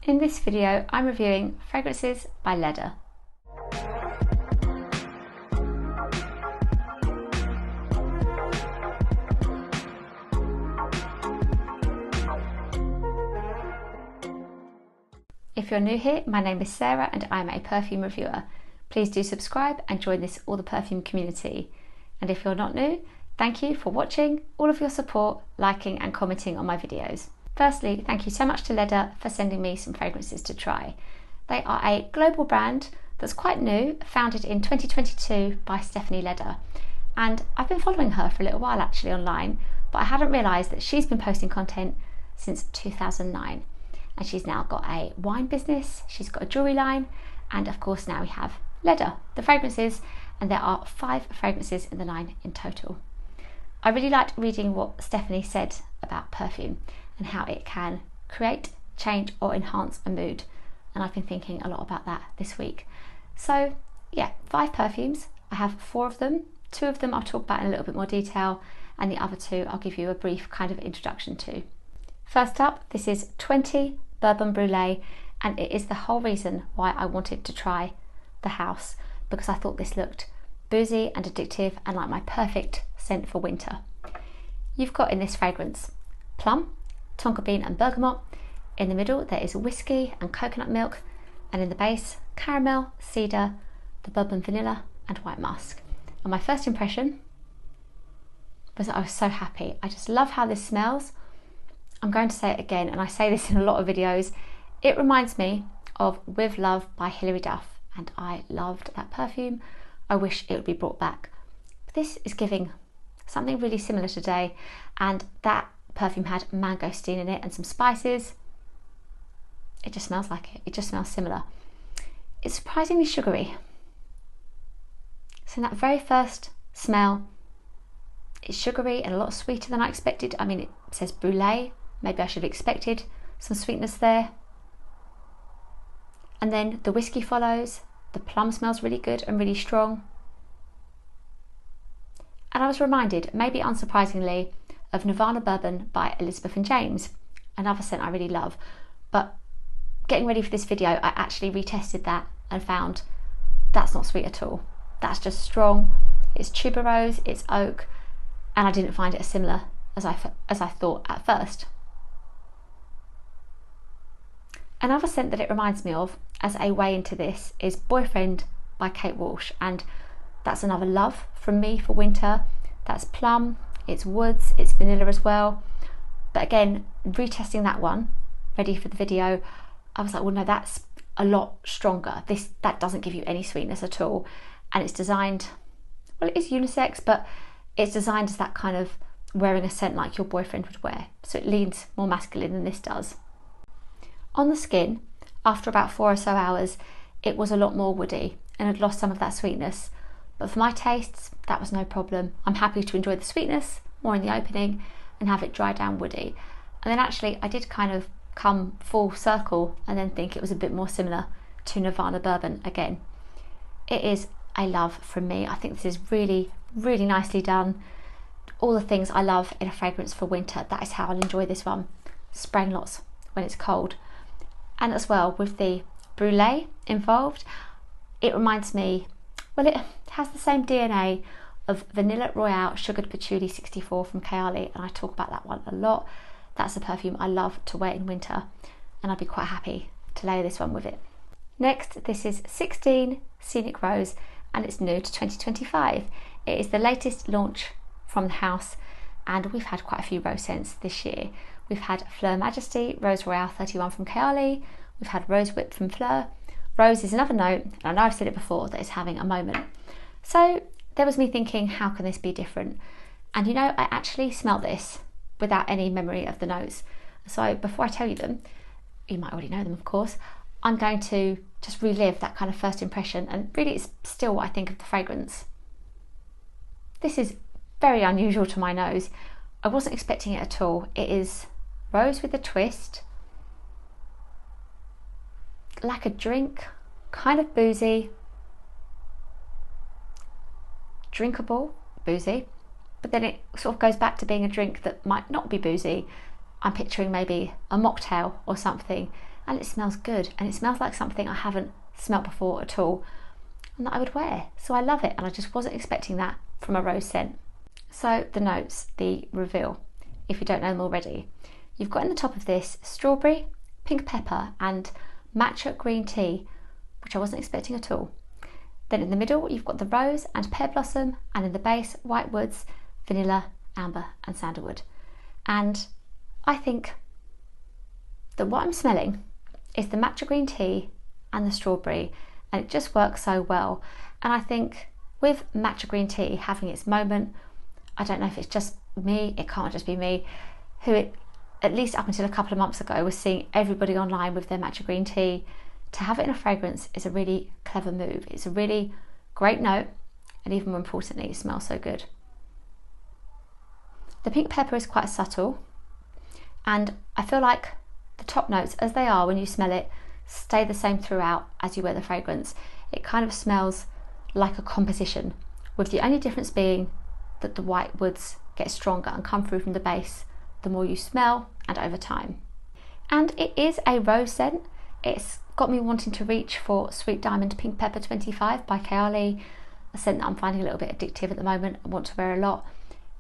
In this video, I'm reviewing fragrances by Ledda. If you're new here, my name is Sarah and I'm a perfume reviewer. Please do subscribe and join this All the Perfume community. And if you're not new, thank you for watching, all of your support, liking and commenting on my videos. Firstly, thank you so much to Ledda for sending me some fragrances to try. They are a global brand that's quite new, founded in 2022 by Stephanie Ledda. And I've been following her for a little while actually online, but I hadn't realised that she's been posting content since 2009. And she's now got a wine business, she's got a jewellery line, and of course now we have Ledda, the fragrances, and there are 5 fragrances in the line in total. I really liked reading what Stephanie said about perfume and how it can create, change or enhance a mood, and I've been thinking a lot about that this week. So yeah, 5 perfumes. I have 4 of them. 2 of them I'll talk about in a little bit more detail, and the other 2 I'll give you a brief kind of introduction to. First up, this is 20 Bourbon Brûlée, and it is the whole reason why I wanted to try the house, because I thought this looked boozy and addictive and like my perfect scent for winter. You've got in this fragrance plum, tonka bean and bergamot. In the middle there is whiskey and coconut milk, and in the base caramel, cedar, the bourbon vanilla and white musk. And my first impression was that I was so happy. I just love how this smells. I'm going to say it again, and I say this in a lot of videos. It reminds me of With Love by Hilary Duff, and I loved that perfume. I wish it would be brought back. But this is giving something really similar today, and that perfume had mangosteen in it and some spices. It just smells like it. It just smells similar. It's surprisingly sugary. So in that very first smell, it's sugary and a lot sweeter than I expected. I mean, it says brûlée. Maybe I should have expected some sweetness there. And then the whiskey follows. The plum smells really good and really strong. And I was reminded, maybe unsurprisingly, of Nirvana Bourbon by Elizabeth and James, another scent I really love. But getting ready for this video, I actually retested that and found that's not sweet at all. That's just strong. It's tuberose, it's oak, and I didn't find it as similar as I thought at first. Another scent that it reminds me of as a way into this is Boyfriend by Kate Walsh, and that's another love from me for winter. That's plum, it's woods, it's vanilla as well. But again, retesting that one, ready for the video, I was like, well no, that's a lot stronger. That doesn't give you any sweetness at all, and it's designed, well, it is unisex, but it's designed as that kind of wearing a scent like your boyfriend would wear, so it leans more masculine than this does. On the skin, after about 4 or so hours, it was a lot more woody and had lost some of that sweetness, but for my tastes that was no problem. I'm happy to enjoy the sweetness more in the opening and have it dry down woody. And then actually I did kind of come full circle and then think it was a bit more similar to Nirvana Bourbon again. It is a love from me. I think this is really, really nicely done. All the things I love in a fragrance for winter, that is how I'll enjoy this one. Spraying lots when it's cold. And as well, with the brûlée involved, it reminds me, well, it has the same DNA of Vanilla Royale Sugared Patchouli 64 from Kayali, and I talk about that one a lot. That's a perfume I love to wear in winter, and I'd be quite happy to layer this one with it. Next, this is 16 Scenic Rose, and it's new to 2025. It is the latest launch from the house, and we've had quite a few rose scents this year. We've had Fleur Majesty, Rose Royale 31 from Kayali. We've had Rose Whip from Phlur. Rose is another note, and I know I've said it before, that is having a moment. So there was me thinking, how can this be different? And you know, I actually smelled this without any memory of the notes. So before I tell you them, you might already know them of course, I'm going to just relive that kind of first impression, and really it's still what I think of the fragrance. This is very unusual to my nose. I wasn't expecting it at all. It is rose with a twist, like a drink, kind of boozy, drinkable, boozy, but then it sort of goes back to being a drink that might not be boozy. I'm picturing maybe a mocktail or something, and it smells good, and it smells like something I haven't smelt before at all and that I would wear. So I love it, and I just wasn't expecting that from a rose scent. So the notes, the reveal, if you don't know them already. You've got in the top of this strawberry, pink pepper and matcha green tea, which I wasn't expecting at all. Then in the middle you've got the rose and pear blossom, and in the base white woods, vanilla, amber and sandalwood. And I think that what I'm smelling is the matcha green tea and the strawberry, and it just works so well. And I think with matcha green tea having its moment, I don't know if it's just me, it can't just be me, who it, at least up until a couple of months ago, was seeing everybody online with their matcha green tea. To have it in a fragrance is a really clever move. It's a really great note, and even more importantly, it smells so good. The pink pepper is quite subtle, and I feel like the top notes, as they are when you smell it, stay the same throughout as you wear the fragrance. It kind of smells like a composition, with the only difference being that the white woods get stronger and come through from the base the more you smell and over time. And it is a rose scent. It's got me wanting to reach for Sweet Diamond Pink Pepper 25 by Kayali, a scent that I'm finding a little bit addictive at the moment. I want to wear a lot.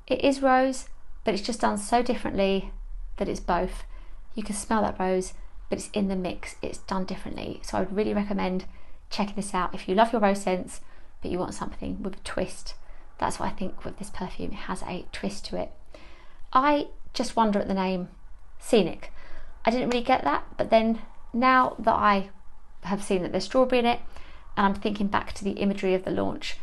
It is rose, but it's just done so differently that it's both. You can smell that rose, but it's in the mix, it's done differently. So I would really recommend checking this out if you love your rose scents, but you want something with a twist. That's what I think with this perfume, it has a twist to it. I just wonder at the name Scenic. I didn't really get that, but then now that I have seen that there's strawberry in it, and I'm thinking back to the imagery of the launch,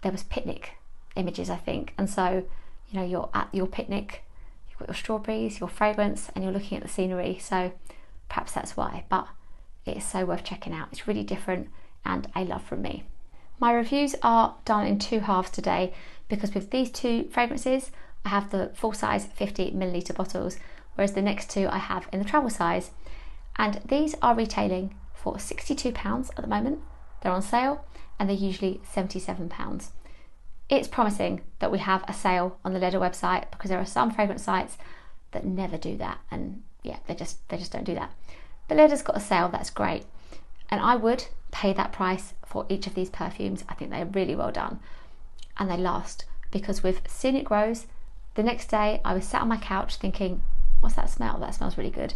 there was picnic images, I think. And so, you know, you're at your picnic, you've got your strawberries, your fragrance, and you're looking at the scenery. So perhaps that's why, but it is so worth checking out. It's really different and a love from me. My reviews are done in two halves today, because with these two fragrances, I have the full size 50ml bottles, whereas the next two I have in the travel size. And these are retailing for £62 at the moment. They're on sale, and they're usually £77. It's promising that we have a sale on the Ledda website, because there are some fragrance sites that never do that, and yeah, they just don't do that. But Ledda's got a sale, that's great, and I would pay that price for each of these perfumes. I think they're really well done, and they last, because with Scenic Rose, the next day I was sat on my couch thinking, what's that smell? That smells really good.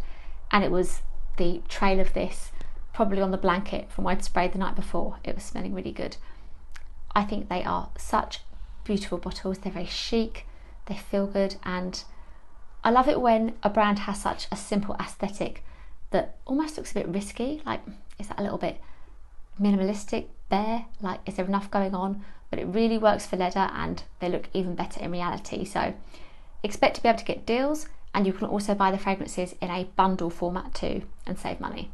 And it was the trail of this, probably on the blanket from where I'd sprayed the night before. It was smelling really good. I think they are such beautiful bottles. They're very chic, they feel good, and I love it when a brand has such a simple aesthetic that almost looks a bit risky. Like, is that a little bit minimalistic, bare? Like, is there enough going on? But it really works for Ledda, and they look even better in reality. So expect to be able to get deals, and you can also buy the fragrances in a bundle format too and save money.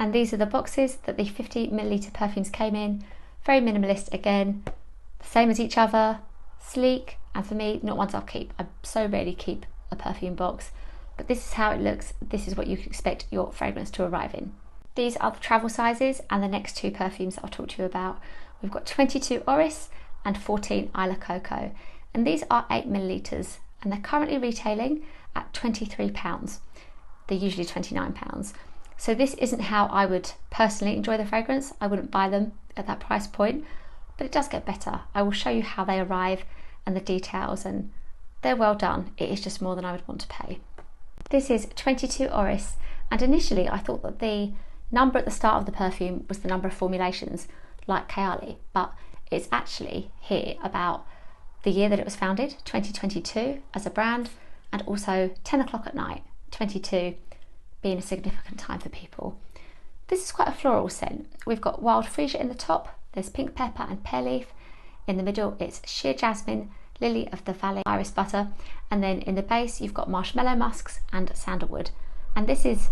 And these are the boxes that the 50ml perfumes came in. Very minimalist again, the same as each other, sleek, and for me, not ones I'll keep. I so rarely keep a perfume box, but this is how it looks. This is what you can expect your fragrance to arrive in. These are the travel sizes, and the next two perfumes that I'll talk to you about. We've got 22 Orris and 14 Isla Coco, and these are 8ml, and they're currently retailing at £23. They're usually £29. So this isn't how I would personally enjoy the fragrance. I wouldn't buy them at that price point, but it does get better. I will show you how they arrive and the details, and they're well done. It is just more than I would want to pay. This is 22 Orris, and initially I thought that the number at the start of the perfume was the number of formulations, like Kayali, but it's actually here about the year that it was founded, 2022, as a brand, and also 10 o'clock at night, 22 being a significant time for people. This is quite a floral scent. We've got wild freesia in the top, there's pink pepper and pear leaf. In the middle it's sheer jasmine, lily of the valley, iris butter, and then in the base you've got marshmallow musks and sandalwood. And this is,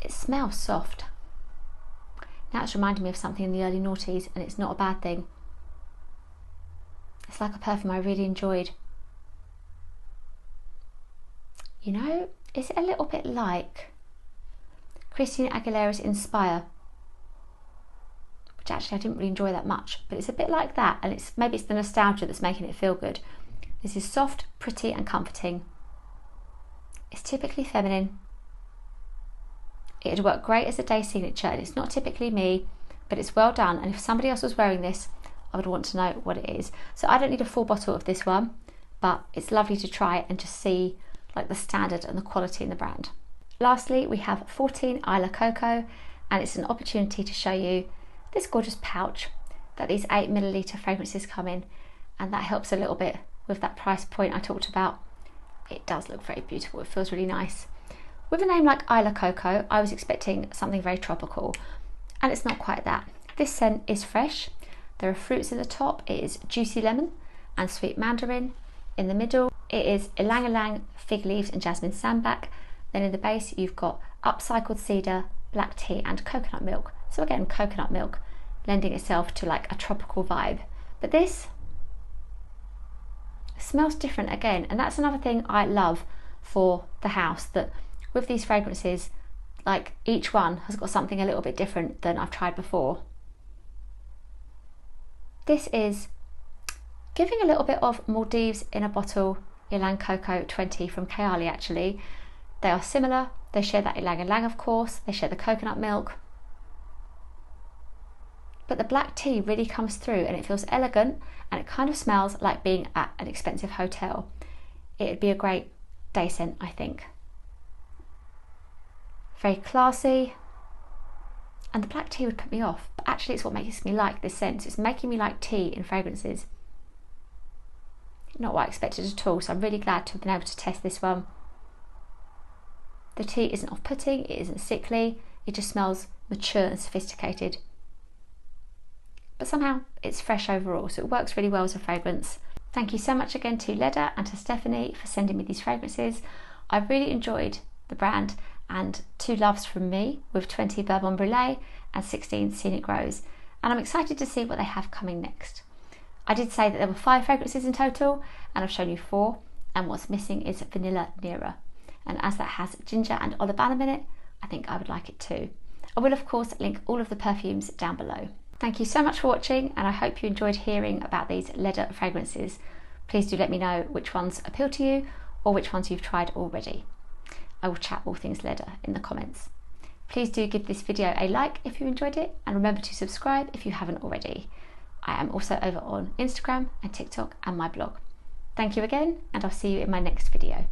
it smells soft. Now it's reminding me of something in the early noughties, and it's not a bad thing. It's like a perfume I really enjoyed. You know, is it a little bit like Christina Aguilera's Inspire, which actually I didn't really enjoy that much, but it's a bit like that, and maybe it's the nostalgia that's making it feel good. This is soft, pretty and comforting. It's typically feminine, It'd work great as a day signature, and it's not typically me, but it's well done, and if somebody else was wearing this, I would want to know what it is. So I don't need a full bottle of this one, but it's lovely to try it and just see like the standard and the quality in the brand. Lastly, we have 14 Isla Coco, and it's an opportunity to show you this gorgeous pouch that these 8ml fragrances come in, and that helps a little bit with that price point I talked about. It does look very beautiful, it feels really nice. With a name like Isla Coco, I was expecting something very tropical, and it's not quite that. This scent is fresh. There are fruits at the top. It is juicy lemon and sweet mandarin. In the middle, it is ylang ylang, fig leaves and jasmine sambac. Then in the base, you've got upcycled cedar, black tea and coconut milk. So again, coconut milk lending itself to like a tropical vibe. But this smells different again, and that's another thing I love for the house, that with these fragrances, like each one has got something a little bit different than I've tried before. This is giving a little bit of Maldives in a bottle, Ylang Coco 20 from Kayali actually. They are similar, they share that ylang ylang of course, they share the coconut milk. But the black tea really comes through, and it feels elegant, and it kind of smells like being at an expensive hotel. It'd be a great day scent, I think. Very classy, and the black tea would put me off, but actually it's what makes me like this scent. It's making me like tea in fragrances. Not what I expected at all, so I'm really glad to have been able to test this one. The tea isn't off-putting, it isn't sickly, it just smells mature and sophisticated. But somehow it's fresh overall, so it works really well as a fragrance. Thank you so much again to Ledda and to Stephanie for sending me these fragrances. I've really enjoyed the brand, and 2 loves from me with 20 Bourbon Brûlée and 16 Scenic Rose, and I'm excited to see what they have coming next. I did say that there were 5 fragrances in total, and I've shown you 4, and what's missing is vanilla Nera, and as that has ginger and olibanum in it, I think I would like it too. I will of course link all of the perfumes down below. Thank you so much for watching, and I hope you enjoyed hearing about these Ledda fragrances. Please do let me know which ones appeal to you or which ones you've tried already. I will chat all things Ledda in the comments. Please do give this video a like if you enjoyed it, and remember to subscribe if you haven't already. I am also over on Instagram and TikTok and my blog. Thank you again, and I'll see you in my next video.